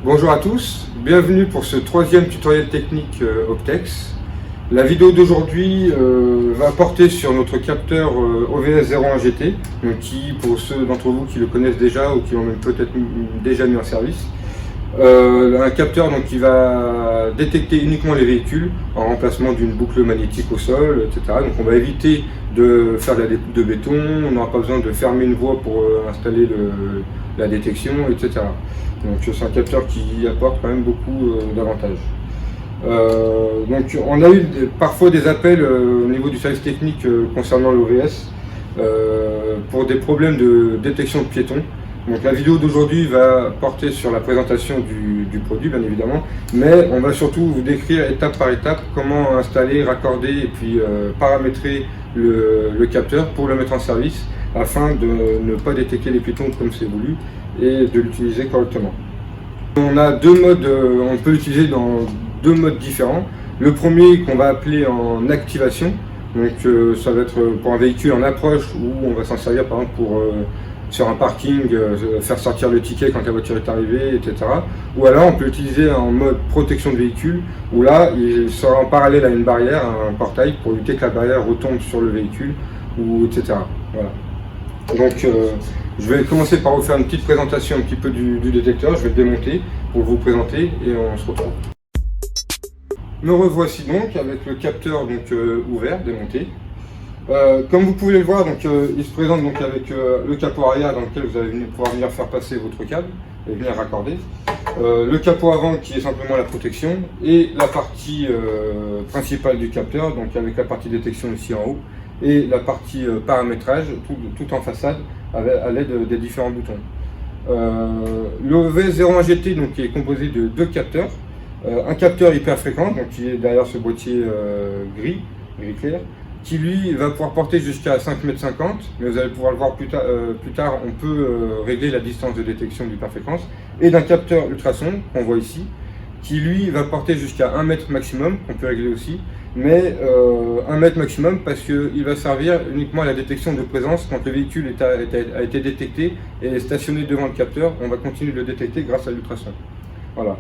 Bonjour à tous, bienvenue pour ce troisième tutoriel technique Optex. La vidéo d'aujourd'hui va porter sur notre capteur OVS01GT, donc qui, pour ceux d'entre vous qui le connaissent déjà ou qui l'ont même peut-être déjà mis en service, un capteur donc, qui va détecter uniquement les véhicules en remplacement d'une boucle magnétique au sol, etc. Donc on va éviter de faire de la découpe de béton, on n'aura pas besoin de fermer une voie pour installer la détection, etc. Donc c'est un capteur qui apporte quand même beaucoup d'avantages. Donc on a eu parfois des appels au niveau du service technique concernant l'OVS pour des problèmes de détection de piétons. Donc la vidéo d'aujourd'hui va porter sur la présentation du produit bien évidemment, mais on va surtout vous décrire étape par étape comment installer, raccorder et puis paramétrer le capteur pour le mettre en service afin de ne pas détecter les piétons comme c'est voulu et de l'utiliser correctement. On a deux modes, on peut l'utiliser dans deux modes différents. Le premier qu'on va appeler en activation, donc ça va être pour un véhicule en approche où on va s'en servir par exemple pour sur un parking, faire sortir le ticket quand la voiture est arrivée, etc. Ou alors on peut l'utiliser en mode protection de véhicule, où là il sera en parallèle à une barrière, un portail, pour éviter que la barrière retombe sur le véhicule, ou etc. Voilà. Donc je vais commencer par vous faire une petite présentation un petit peu du détecteur, je vais le démonter pour vous présenter et on se retrouve. Me revoici donc avec le capteur donc, ouvert, démonté. Comme vous pouvez le voir, donc, il se présente donc avec le capot arrière dans lequel vous allez pouvoir venir faire passer votre câble et venir raccorder. Le capot avant qui est simplement la protection et la partie principale du capteur, donc avec la partie détection ici en haut et la partie paramétrage tout en façade à l'aide des différents boutons. Le OVS01GT donc, est composé de deux capteurs. Un capteur hyper fréquent donc, qui est derrière ce boîtier gris clair, qui lui va pouvoir porter jusqu'à 5,50 m, mais vous allez pouvoir le voir plus tard, on peut régler la distance de détection d'hyperfréquence, et d'un capteur ultrason qu'on voit ici, qui lui va porter jusqu'à 1 m maximum, qu'on peut régler aussi, mais 1 m maximum parce qu'il va servir uniquement à la détection de présence quand le véhicule a été détecté et est stationné devant le capteur, on va continuer de le détecter grâce à l'ultrason. Voilà.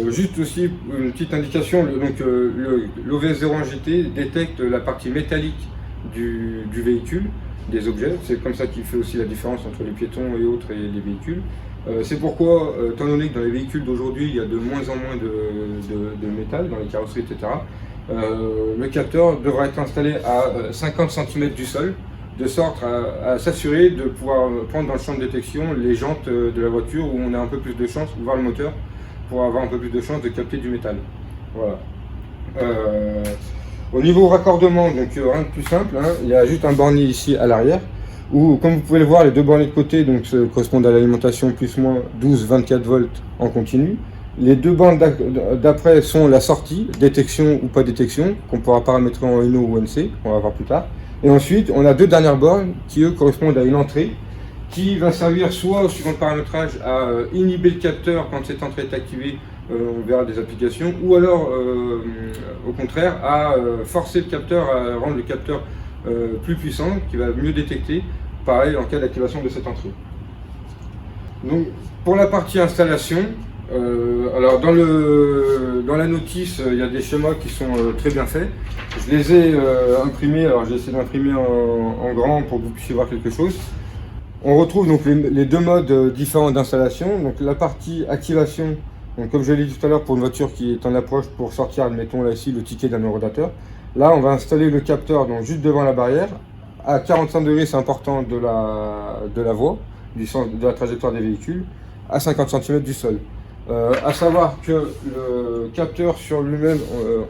Juste aussi une petite indication, l'OVS01GT détecte la partie métallique du véhicule, des objets, c'est comme ça qu'il fait aussi la différence entre les piétons et autres et les véhicules. C'est pourquoi, étant donné que dans les véhicules d'aujourd'hui il y a de moins en moins de métal dans les carrosseries, etc., le capteur devra être installé à 50 cm du sol, de sorte à s'assurer de pouvoir prendre dans le champ de détection les jantes de la voiture où on a un peu plus de chance, voire le moteur, pour avoir un peu plus de chance de capter du métal. Voilà. Au niveau raccordement, donc rien de plus simple, hein, il y a juste un bornier ici à l'arrière, où comme vous pouvez le voir, les deux borniers de côté donc, correspondent à l'alimentation plus-moins 12-24 volts en continu. Les deux bornes d'après sont la sortie, détection ou pas détection, qu'on pourra paramétrer en NO ou NC, on va voir plus tard. Et ensuite, on a deux dernières bornes qui, eux, correspondent à une entrée qui va servir soit, suivant le paramétrage, à inhiber le capteur quand cette entrée est activée, on verra des applications, ou alors, au contraire, à forcer le capteur, à rendre le capteur plus puissant, qui va mieux détecter, pareil, en cas d'activation de cette entrée. Donc, pour la partie installation, alors dans la notice, il y a des schémas qui sont très bien faits. Je les ai imprimés, alors j'ai essayé d'imprimer en grand pour que vous puissiez voir quelque chose. On retrouve donc les deux modes différents d'installation. Donc la partie activation, donc comme je l'ai dit tout à l'heure pour une voiture qui est en approche pour sortir, admettons là ici le ticket d'un eurodateur. Là on va installer le capteur donc juste devant la barrière. À 45 degrés, c'est important de la voie, du sens de la trajectoire des véhicules, à 50 cm du sol. À savoir que le capteur sur lui-même,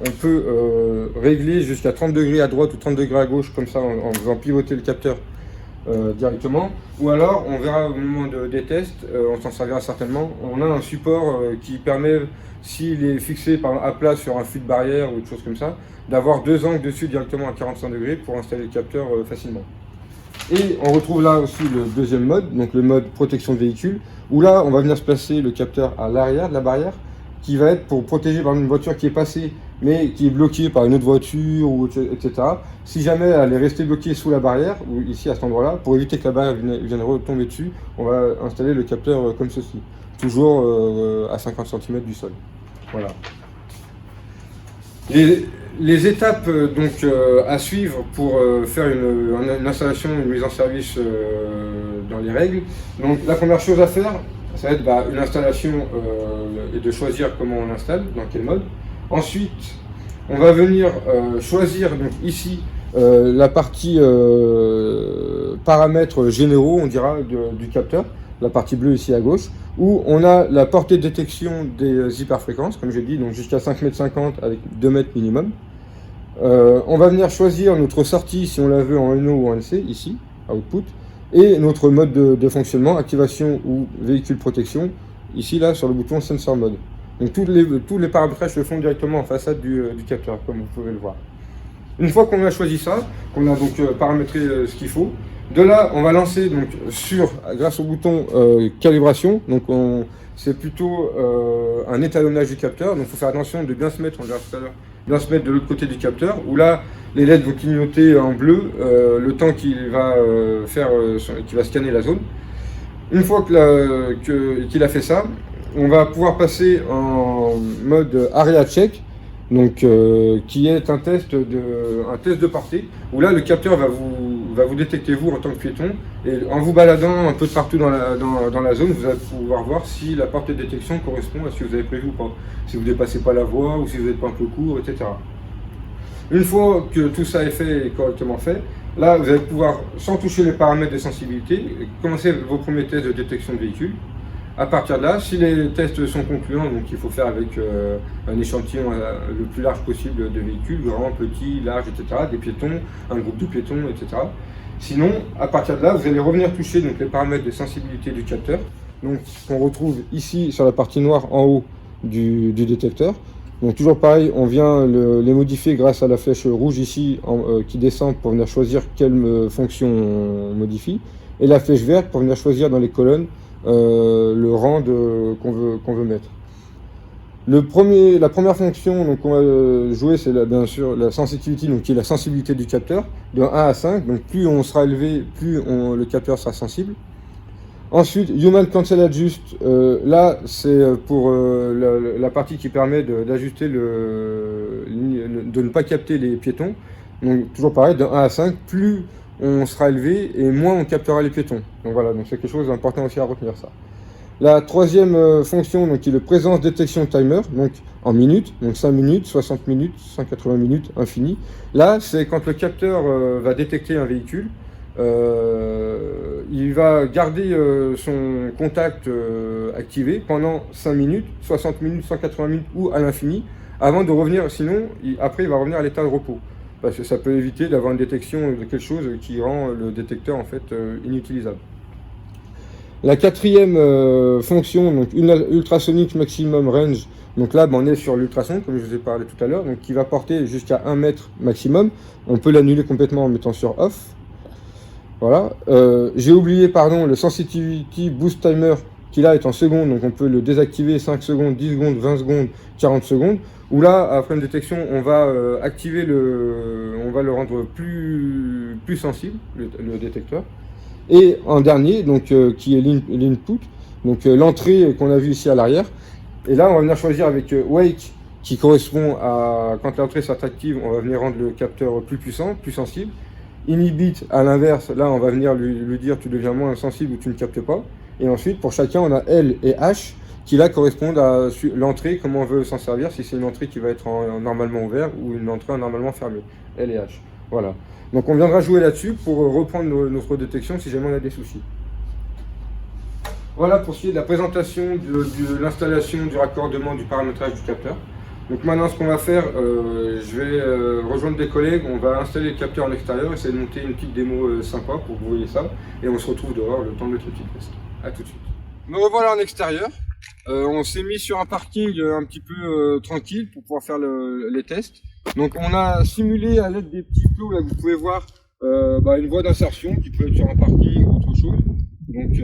on peut régler jusqu'à 30 degrés à droite ou 30 degrés à gauche, comme ça en faisant pivoter le capteur directement. Ou alors, on verra au moment des tests, on s'en servira certainement, on a un support qui permet, s'il est fixé à plat sur un fût de barrière ou autre chose comme ça, d'avoir deux angles dessus directement à 45 degrés pour installer le capteur facilement. Et on retrouve là aussi le deuxième mode, donc le mode protection de véhicule, où là on va venir se placer le capteur à l'arrière de la barrière, qui va être pour protéger par exemple, une voiture qui est passée mais qui est bloquée par une autre voiture, ou, etc. Si jamais elle est restée bloquée sous la barrière, ou ici à cet endroit-là, pour éviter que la barrière vienne retomber dessus, on va installer le capteur comme ceci, toujours à 50 cm du sol. Voilà. Les étapes donc à suivre pour faire une installation, une mise en service dans les règles. Donc la première chose à faire, ça va être une installation et de choisir comment on l'installe, dans quel mode. Ensuite, on va venir choisir donc ici la partie paramètres généraux, on dira, du capteur, la partie bleue ici à gauche, où on a la portée de détection des hyperfréquences, comme j'ai dit, donc jusqu'à 5,50 m avec 2 mètres minimum. On va venir choisir notre sortie, si on la veut en NO ou en NC, ici, output, et notre mode de fonctionnement, activation ou véhicule protection, ici, là, sur le bouton Sensor Mode. Donc tous les paramétrages se font directement en façade du capteur, comme vous pouvez le voir. Une fois qu'on a choisi ça, qu'on a donc paramétré ce qu'il faut, de là, on va lancer donc grâce au bouton calibration. Donc c'est plutôt un étalonnage du capteur. Donc il faut faire attention de bien se mettre, on verra tout à l'heure, bien se mettre de l'autre côté du capteur, où là les LED vont clignoter en bleu le temps qu'il va qu'il va scanner la zone. Une fois qu'il a fait ça, on va pouvoir passer en mode area check. Donc, qui est un test de portée, où là le capteur va vous détecter vous en tant que piéton, et en vous baladant un peu de partout dans la zone, vous allez pouvoir voir si la portée de détection correspond à ce que vous avez prévu ou pas, si vous ne dépassez pas la voie ou si vous n'êtes pas un peu court, etc. Une fois que tout ça est fait et correctement fait, là vous allez pouvoir, sans toucher les paramètres de sensibilité, commencer vos premiers tests de détection de véhicule. À partir de là, si les tests sont concluants, donc il faut faire avec un échantillon le plus large possible de véhicules, grands, petits, larges, etc., des piétons, un groupe de piétons, etc. Sinon, à partir de là, vous allez revenir toucher donc, les paramètres de sensibilité du capteur, donc qu'on retrouve ici sur la partie noire en haut du détecteur. Donc toujours pareil, on vient les modifier grâce à la flèche rouge ici qui descend pour venir choisir quelle fonction on modifie, et la flèche verte pour venir choisir dans les colonnes le rang qu'on veut mettre. La première fonction qu'on va jouer, c'est bien sûr la sensitivity, donc qui est la sensibilité du capteur, de 1 à 5. Donc plus on sera élevé, plus le capteur sera sensible. Ensuite, Human Cancel Adjust, là c'est pour la partie qui permet d'ajuster de ne pas capter les piétons. Donc toujours pareil, de 1 à 5, plus on sera élevé et moins on captera les piétons. Donc voilà, donc c'est quelque chose d'important aussi à retenir ça. La troisième fonction, donc, qui est le présence détection timer, donc en minutes, donc 5 minutes, 60 minutes, 180 minutes, infini. Là, c'est quand le capteur va détecter un véhicule, il va garder son contact activé pendant 5 minutes, 60 minutes, 180 minutes ou à l'infini, avant de revenir, sinon, après il va revenir à l'état de repos. Parce que ça peut éviter d'avoir une détection de quelque chose qui rend le détecteur en fait inutilisable. La quatrième fonction, donc ultrasonic maximum range, donc là on est sur l'ultrason comme je vous ai parlé tout à l'heure, donc qui va porter jusqu'à 1 mètre maximum. On peut l'annuler complètement en mettant sur off. Voilà. J'ai oublié le sensitivity boost timer qui là est en secondes, donc on peut le désactiver 5 secondes, 10 secondes, 20 secondes, 40 secondes. Où là, après une détection, on va activer on va le rendre plus sensible, le détecteur. Et en dernier, donc qui est l'input, donc l'entrée qu'on a vue ici à l'arrière. Et là, on va venir choisir avec wake, qui correspond à quand l'entrée sera active, on va venir rendre le capteur plus puissant, plus sensible. Inhibit, à l'inverse, là, on va venir lui dire tu deviens moins sensible ou tu ne captes pas. Et ensuite, pour chacun, on a L et H, qui là correspondent à l'entrée, comment on veut s'en servir, si c'est une entrée qui va être normalement ouverte ou une entrée normalement fermée, L et H. Voilà. Donc on viendra jouer là-dessus pour reprendre notre détection si jamais on a des soucis. Voilà pour ce qui est de la présentation de l'installation, du raccordement, du paramétrage du capteur. Donc maintenant ce qu'on va faire, je vais rejoindre des collègues, on va installer le capteur en extérieur, essayer de monter une petite démo sympa pour que vous voyez ça, et on se retrouve dehors le temps de notre petit test. A tout de suite. Me revoilà en extérieur. On s'est mis sur un parking un petit peu tranquille pour pouvoir faire les tests. Donc on a simulé à l'aide des petits plots, là vous pouvez voir une voie d'insertion qui peut être sur un parking ou autre chose. Donc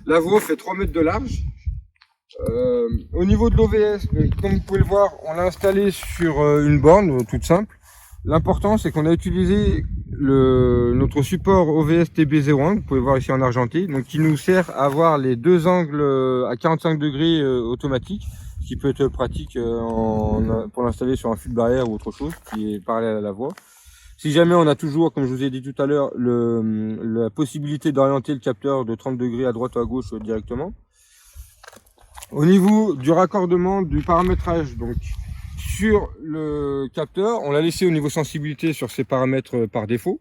la voie fait 3 mètres de large. Au niveau de l'OVS, comme vous pouvez le voir, on l'a installé sur une borne toute simple. L'important, c'est qu'on a utilisé notre support OVS TB01, vous pouvez voir ici en argenté, donc qui nous sert à avoir les deux angles à 45 degrés automatiques, ce qui peut être pratique pour l'installer sur un fil de barrière ou autre chose qui est parallèle à la voie. Si jamais on a toujours, comme je vous ai dit tout à l'heure, la possibilité d'orienter le capteur de 30 degrés à droite ou à gauche directement. Au niveau du raccordement, du paramétrage, donc sur le capteur, on l'a laissé au niveau sensibilité sur ces paramètres par défaut.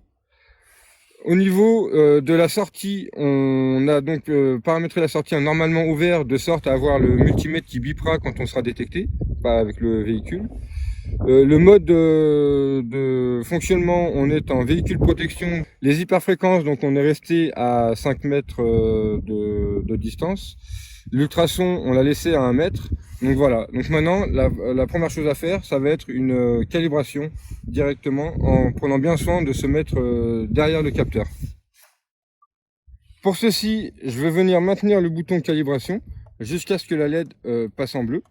Au niveau de la sortie, on a donc paramétré la sortie en normalement ouvert de sorte à avoir le multimètre qui bipera quand on sera détecté, pas avec le véhicule. Le mode de fonctionnement, on est en véhicule protection. Les hyperfréquences, donc on est resté à 5 mètres de distance. L'ultrason, on l'a laissé à 1 mètre. Donc voilà, donc maintenant la première chose à faire, ça va être une calibration directement en prenant bien soin de se mettre derrière le capteur. Pour ceci, je vais venir maintenir le bouton calibration jusqu'à ce que la LED passe en bleu.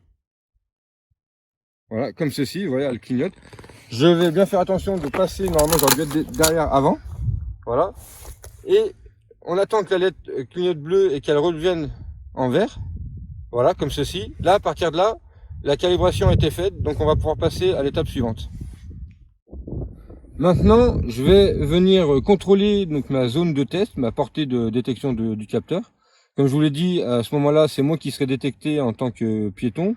Voilà, comme ceci, vous voyez, elle clignote. Je vais bien faire attention de passer, normalement j'aurais dû être derrière avant. Voilà. Et on attend que la LED clignote bleu et qu'elle redevienne en vert. Voilà, comme ceci. Là, à partir de là, la calibration a été faite, donc on va pouvoir passer à l'étape suivante. Maintenant, je vais venir contrôler donc ma zone de test, ma portée de détection du capteur. Comme je vous l'ai dit, à ce moment-là, c'est moi qui serai détecté en tant que piéton.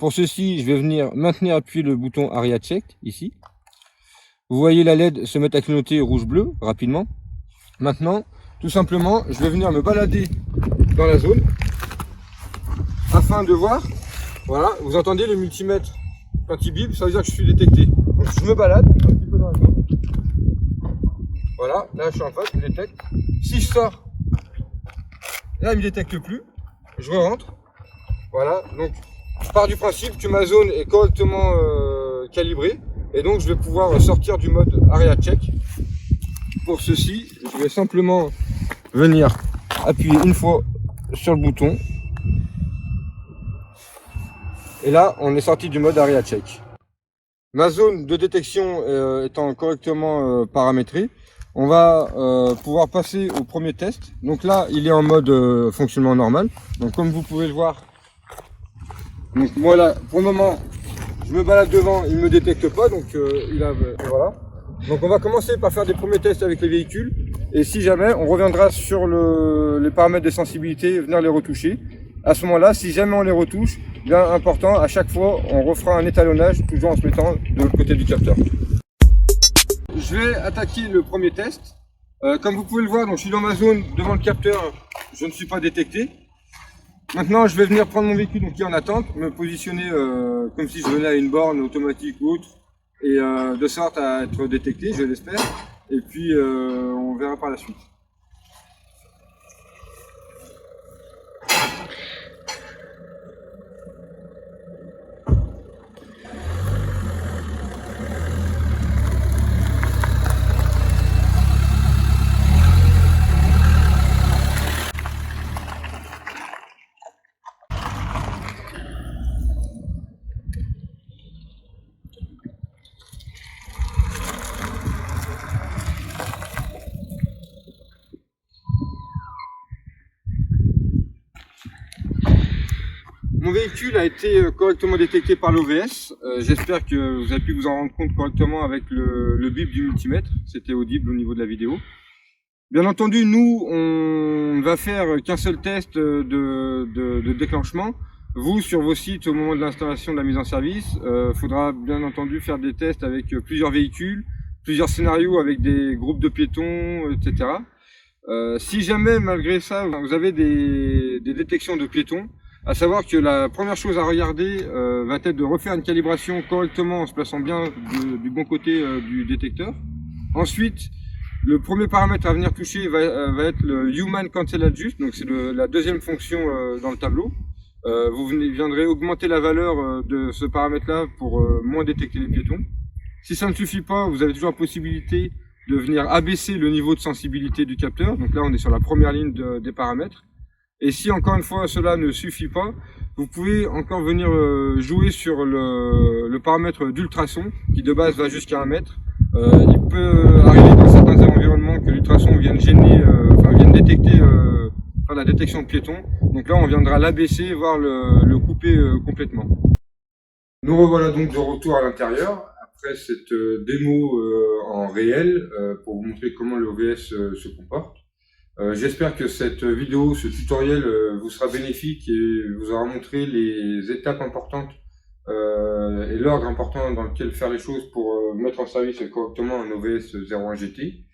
Pour ceci, je vais venir maintenir appuyé le bouton ARIA Check ici. Vous voyez la LED se mettre à clignoter rouge-bleu rapidement. Maintenant, tout simplement, je vais venir me balader dans la zone afin de voir. Voilà, vous entendez le multimètre quand il bip, ça veut dire que je suis détecté. Donc je me balade un petit peu dans la zone. Voilà, là je suis en face, je détecte. Si je sors, là il ne me détecte plus. Je rentre. Voilà, donc je pars du principe que ma zone est correctement calibrée et donc je vais pouvoir sortir du mode ARIA Check. Pour ceci, je vais simplement venir appuyer une fois sur le bouton et là on est sorti du mode ARIA Check. Ma zone de détection étant correctement paramétrée, on va pouvoir passer au premier test. Donc là il est en mode fonctionnement normal, donc comme vous pouvez le voir. Donc voilà, pour le moment, je me balade devant, il ne me détecte pas, donc voilà. Donc on va commencer par faire des premiers tests avec les véhicules, et si jamais, on reviendra sur les paramètres de sensibilité, venir les retoucher. À ce moment-là, si jamais on les retouche, bien important, à chaque fois, on refera un étalonnage, toujours en se mettant de l'autre côté du capteur. Je vais attaquer le premier test. Comme vous pouvez le voir, donc je suis dans ma zone devant le capteur, je ne suis pas détecté. Maintenant, je vais venir prendre mon véhicule qui est en attente, me positionner comme si je venais à une borne automatique ou autre, et de sorte à être détecté, je l'espère, et puis on verra par la suite. Mon véhicule a été correctement détecté par l'OVS. J'espère que vous avez pu vous en rendre compte correctement avec le bip du multimètre. C'était audible au niveau de la vidéo. Bien entendu, nous, on ne va faire qu'un seul test de déclenchement. Vous, sur vos sites, au moment de l'installation de la mise en service, faudra bien entendu faire des tests avec plusieurs véhicules, plusieurs scénarios avec des groupes de piétons, etc. Si jamais, malgré ça, vous avez des détections de piétons, à savoir que la première chose à regarder va être de refaire une calibration correctement en se plaçant bien du bon côté du détecteur. Ensuite, le premier paramètre à venir toucher va être le Human Cancel Adjust, donc c'est la deuxième fonction dans le tableau. Vous viendrez augmenter la valeur de ce paramètre-là pour moins détecter les piétons. Si ça ne suffit pas, vous avez toujours la possibilité de venir abaisser le niveau de sensibilité du capteur. Donc là, on est sur la première ligne des paramètres. Et si encore une fois cela ne suffit pas, vous pouvez encore venir jouer sur le paramètre d'ultrason qui de base va jusqu'à 1 mètre. Il peut arriver dans certains environnements que l'ultrason vienne gêner, vienne détecter la détection de piétons. Donc là on viendra l'abaisser, voire le couper complètement. Nous revoilà donc de retour à l'intérieur après cette démo en réel pour vous montrer comment le OVS se comporte. J'espère que cette vidéo, ce tutoriel vous sera bénéfique et vous aura montré les étapes importantes et l'ordre important dans lequel faire les choses pour mettre en service correctement un OVS 01 GT.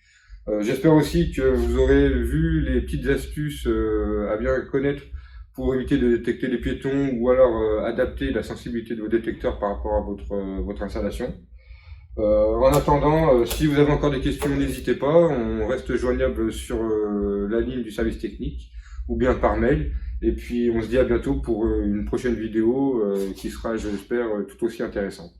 J'espère aussi que vous aurez vu les petites astuces à bien connaître pour éviter de détecter les piétons ou alors adapter la sensibilité de vos détecteurs par rapport à votre installation. En attendant, si vous avez encore des questions, n'hésitez pas, on reste joignable sur la ligne du service technique ou bien par mail. Et puis on se dit à bientôt pour une prochaine vidéo qui sera, j'espère, tout aussi intéressante.